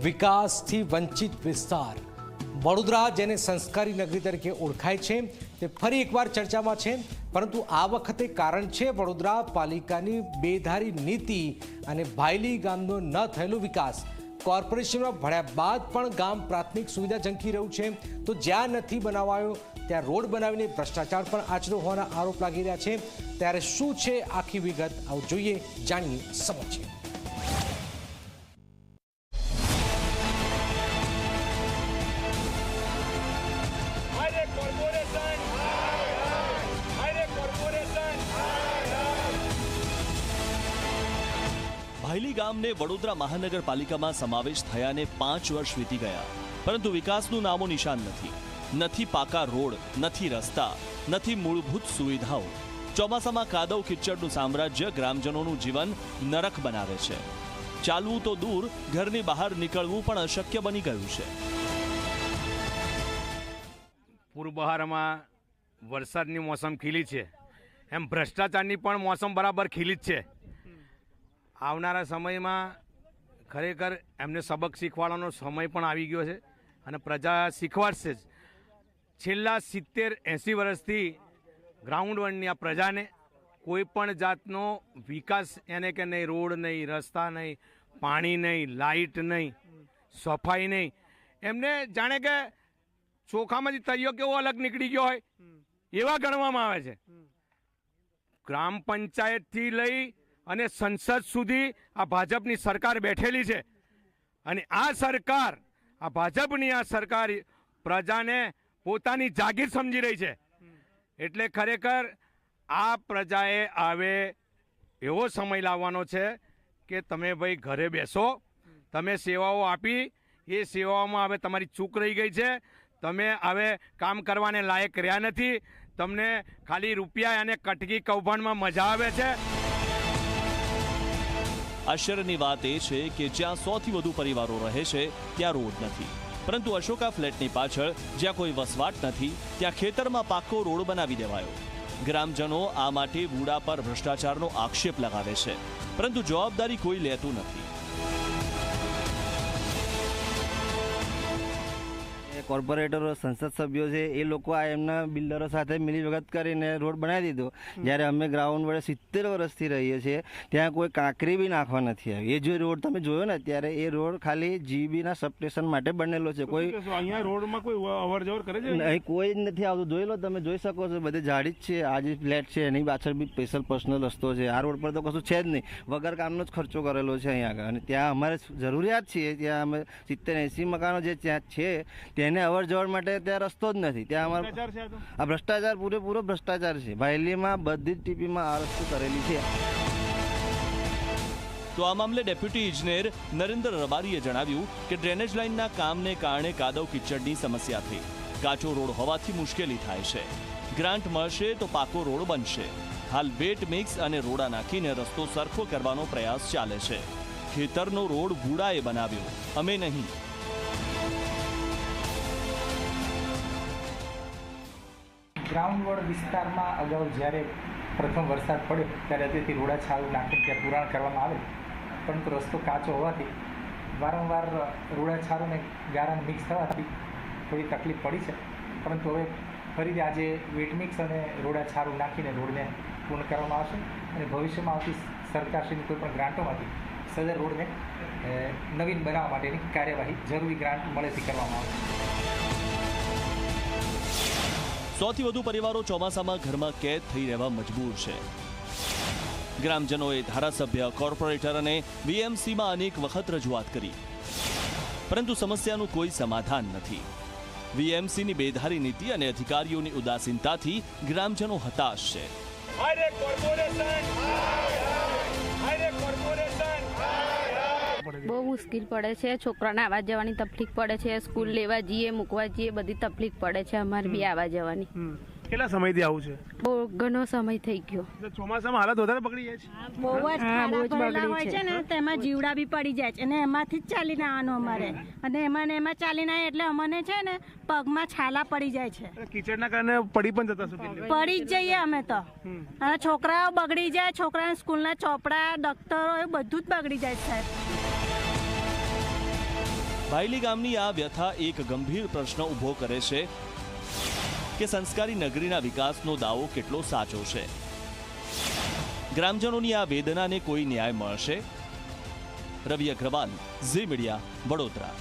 વિકાસથી વંચિત વિસ્તાર વડોદરા, જેને સંસ્કારી નગરી તરીકે ઓળખાય છે, તે ફરી એકવાર ચર્ચામાં છે. પરંતુ આ વખતે કારણ છે વડોદરા પાલિકાની બેધારી નીતિ અને ભાયલી ગામનો ન થયેલો વિકાસ. કોર્પોરેશનમાં ભળ્યા બાદ પણ ગામ પ્રાથમિક સુવિધા ઝંખી રહ્યું છે. તો જ્યાં નથી બનાવાયો ત્યાં રોડ બનાવીને ભ્રષ્ટાચાર પણ આચર્યો હોવાના આરોપ લાગી રહ્યા છે. ત્યારે શું છે આખી વિગત, આવું જોઈએ, જાણીએ, સમજીએ. ભાયલી ગામને વડોદરા મહાનગરપાલિકામાં સમાવેશ થયાને 5 વર્ષ વીતી ગયા, પરંતુ વિકાસનું નામો નિશાન નથી. નથી પાકા રોડ, નથી રસ્તા, નથી મૂળભૂત સુવિધાઓ. ચોમાસામાં કાદવ કિચડનું સામ્રાજ્ય ગ્રામજનોનું જીવન નરક બનાવે છે. ચાલવું તો દૂર, ઘરની બહાર નીકળવું પણ અશક્ય બની ગયું છે. પૂર્વબહારમાં વરસાદની મોસમ ખીલી છે, એમ ભ્રષ્ટાચારની પણ મોસમ બરાબર ખીલી જ છે. આવનારા સમયમાં ખરેખર એમને સબક શીખવાડવાનો સમય પણ આવી ગયો છે અને પ્રજા શીખવાડશે જ. છેલ્લા 70-80 વર્ષથી ગ્રાઉન્ડ વનની આ પ્રજાને કોઈ પણ જાતનો વિકાસ એને કે નહીં, રોડ નહીં, રસ્તા નહીં, પાણી નહીં, લાઇટ નહીં, સફાઈ નહીં, એમને જાણે કે ચોખામાંથી તરિયો કેવો અલગ નીકળી ગયો હોય એવા ગણવામાં આવે છે. ગ્રામ પંચાયતથી લઈ અને સંસદ સુધી આ ભાજપની સરકાર બેઠેલી છે અને આ સરકાર, આ ભાજપની આ સરકાર પ્રજાને પોતાની જાગીર સમજી રહી છે. એટલે ખરેખર આ પ્રજાએ આવે એવો સમય લાવવાનો છે કે તમે ભાઈ ઘરે બેસો, તમે સેવાઓ આપી, એ સેવાઓમાં હવે તમારી ચૂક રહી ગઈ છે. તમે હવે કામ કરવાને લાયક રહ્યા નથી. તમને ખાલી રૂપિયા અને કટકી કૌભાંડમાં મજા આવે છે. આશ્ચર્યની વાત એ છે કે જ્યાં 100થી વધુ પરિવારો રહે છે ત્યાં રોડ નથી, પરંતુ અશોકા ફ્લેટની પાછળ જ્યાં કોઈ વસવાટ નથી ત્યાં ખેતરમાં પાકો રોડ બનાવી દેવાયો. ગ્રામજનો આ માટે બુડા પર ભ્રષ્ટાચારનો આક્ષેપ લગાવે છે, પરંતુ જવાબદારી કોઈ લેતું નથી. કોર્પોરેટરો, સંસદ સભ્યો છે, એ લોકો આ એમના બિલ્ડરો સાથે મિલીભગત કરીને રોડ બનાવી દીધો. જ્યારે અમે ગ્રાઉન્ડ વડે 70 વર્ષથી રહીએ છીએ ત્યાં કોઈ કાંકરી બી નાખવા નથી આવી. એ જો રોડ તમે જોયો ને ત્યારે એ રોડ ખાલી જીબીના સબસ્ટેશન માટે બનેલો છે. કોઈ અહીંયા રોડમાં કોઈ અવર જવર કરે છે અહીં કોઈ જ નથી આવતું. જોઈ લો, તમે જોઈ શકો છો, બધે ઝાડી જ છે. આ જે ફ્લેટ છે એની પાછળ બી સ્પેશિયલ પર્સનલ રસ્તો છે. આ રોડ પર તો કશું છે જ નહીં, વગર કામનો જ ખર્ચો કરેલો છે અહીંયા આગળ. અને ત્યાં અમારે જરૂરિયાત છે, ત્યાં અમે 70-80 મકાનો જે ત્યાં છે તેને અવર જવર માટે ત્યાં રસ્તો જ નથી. ત્યાં અમારે આ ભ્રષ્ટાચાર, પૂરેપૂરો ભ્રષ્ટાચાર છે. ભાયલીમાં બધી જ ટીપીમાં આ રસ્તો કરેલી છે. તો આ મામલે ડેપ્યુટી ઇજનેર નરેન્દ્ર રબારીએ જણાવ્યું કે ડ્રેનેજ લાઇનના કામને કારણે કાદવ કિચડની સમસ્યા થઈ. કાચો રોડ હોવાથી મુશ્કેલી થાય છે. ગ્રાન્ટ મળશે તો પાકો રોડ બનશે. હાલ વેટ મિક્સ અને રોડા નાખીને રસ્તો સરખો કરવાનો પ્રયાસ ચાલે છે. ખેતરનો રોડ બુડાએ બનાવ્યો, અમે નહીં. ગ્રાઉન્ડવર્ડ વિસ્તારમાં અગાઉ જ્યારે પ્રથમ વરસાદ પડ્યો ત્યારે અત્યારથી રોડા છાળું નાખીને ત્યાં પુરાણ કરવામાં આવે, પરંતુ રસ્તો કાચો હોવાથી વારંવાર રોડા છાળું ને ગારાને મિક્સ થવાથી થોડી તકલીફ પડી છે. પરંતુ હવે ફરીથી આજે વેટ મિક્સ અને રોડા છાળું નાખીને રોડને પૂર્ણ કરવામાં આવશે અને ભવિષ્યમાં આવતી સરકારશ્રીની કોઈ પણ ગ્રાન્ટોમાંથી સદર રોડને નવીન બનાવવા માટેની કાર્યવાહી જરૂરી ગ્રાન્ટ મળેથી કરવામાં આવશે. 100થી વધુ પરિવારો ચોમાસામાં ઘરમાં કેદ થઈ રહેવા મજબૂર છે. ગ્રામજનોએ ધારાસભ્ય, કોર્પોરેટર અને વીએમસીમાં અનેક વખત રજૂઆત કરી, પરંતુ સમસ્યાનું કોઈ સમાધાન નથી. વીએમસીની બેધારી નીતિ અને અધિકારીઓની ઉદાસીનતાથી ગ્રામજનો હતાશ છે. બહુ મુશ્કેલ પડે છે. છોકરાને આવવા જવાની તકલીફ પડે છે. સ્કૂલ લેવા જઈએ, મૂકવા જઈએ, બધી તકલીફ પડે છે અમારે બી આવવા જવાની. કેટલા સમયથી આવું છે? બહુ ઘણો સમય થઈ ગયો. ચોમાસામાં હાલત વધારે બગડી જાય છે. બહુ જ ખાડા હોય છે ને, તેમાં જીવડા બી પડી જાય છે અને એમાંથી જ ચાલીને આવવાનું અમારે. અને એમાં ચાલીને આવે એટલે અમને છે ને પગમાં છાલા પડી જાય છે. કિચડના કારણે પડી પણ જતા છો? પડી જ જઈએ અમે તો. અને છોકરાઓ બગડી જાય, છોકરાના સ્કૂલના ચોપડા, દફતરો, એ બધું જ બગડી જાય સાહેબ. ભાયલી ગામની આ વ્યથા એક ગંભીર પ્રશ્ન ઊભો કરે છે કે સંસ્કારી નગરીના વિકાસનો દાવો કેટલો સાચો છે. ગ્રામજનોની આ વેદનાને કોઈ ન્યાય મળશે? રવિ અગ્રવાલ, ઝી મીડિયા, વડોદરા.